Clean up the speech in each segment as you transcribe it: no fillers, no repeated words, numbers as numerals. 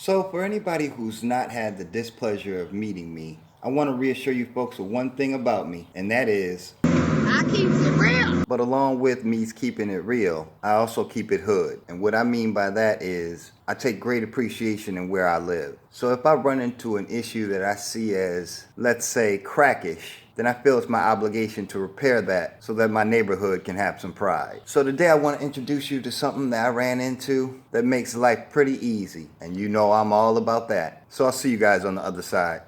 So for anybody who's not had the displeasure of meeting me, I want to reassure you folks of one thing about me, and that is I keep it real. But along with me keeping it real, I also keep it hood. And what I mean by that is I take great appreciation in where I live. So if I run into an issue that I see as, let's say, crackish, then I feel it's my obligation to repair that so that my neighborhood can have some pride. So today I want to introduce you to something that I ran into that makes life pretty easy. And you know I'm all about that. So I'll see you guys on the other side.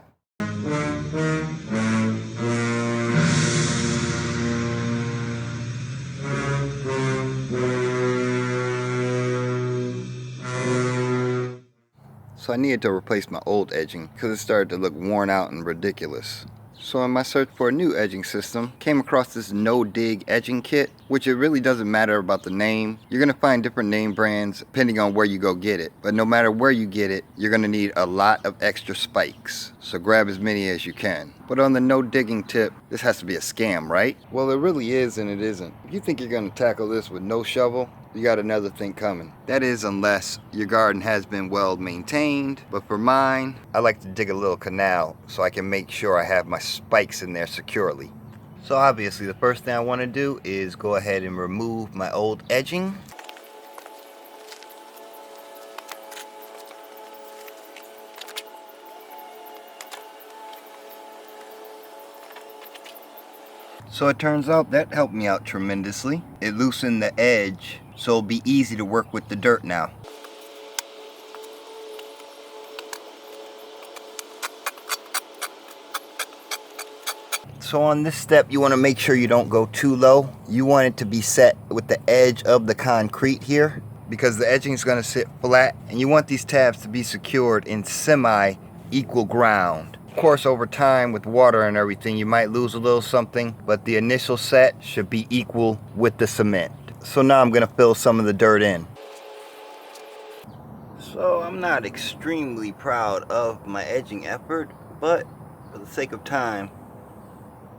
So I needed to replace my old edging because it started to look worn out and ridiculous. So in my search for a new edging system, came across this no-dig edging kit, which it really doesn't matter about the name. You're going to find different name brands depending on where you go get it. But no matter where you get it, you're going to need a lot of extra spikes. So grab as many as you can. But on the no digging tip, this has to be a scam, right? Well, it really is and it isn't. If you think you're going to tackle this with no shovel, you got another thing coming. That is unless your garden has been well maintained. But for mine, I like to dig a little canal so I can make sure I have my spikes in there securely. So obviously the first thing I want to do is go ahead and remove my old edging. So it turns out that helped me out tremendously. It loosened the edge, so it'll be easy to work with the dirt now. So on this step, you want to make sure you don't go too low. You want it to be set with the edge of the concrete here, because the edging is going to sit flat, and you want these tabs to be secured in semi-equal ground. Of course, over time with water and everything, you might lose a little something, but the initial set should be equal with the cement. So now I'm going to fill some of the dirt in. So I'm not extremely proud of my edging effort, but for the sake of time,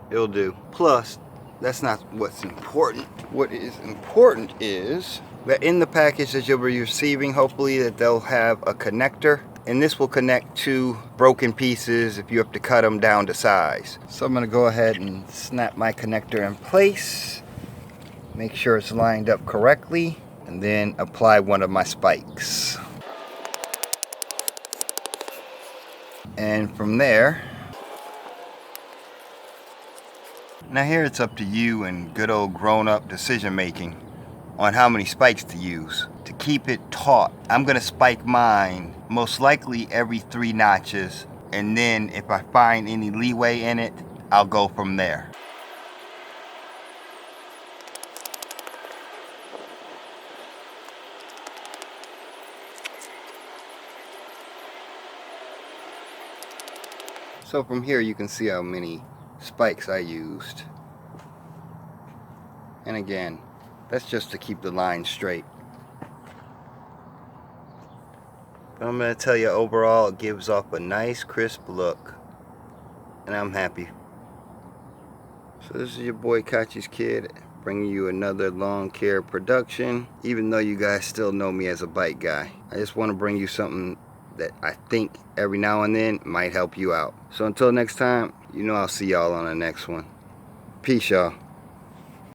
it'll do. Plus, that's not what's important. What is important is that in the package that you'll be receiving, hopefully that they'll have a connector, and this will connect to broken pieces if you have to cut them down to size. So I'm going to go ahead and snap my connector in place, make sure it's lined up correctly, and then apply one of my spikes. And from there, now here it's up to you and good old grown-up decision making on how many spikes to use. To keep it taut, I'm gonna spike mine most likely every 3 notches, and then if I find any leeway in it, I'll go from there. So from here you can see how many spikes I used. And again, that's just to keep the line straight. But I'm going to tell you, overall it gives off a nice crisp look, and I'm happy. So this is your boy Kachi's Kid, bringing you another lawn care production, even though you guys still know me as a bike guy. I just want to bring you something that I think every now and then might help you out. So until next time, you know I'll see y'all on the next one. Peace, y'all.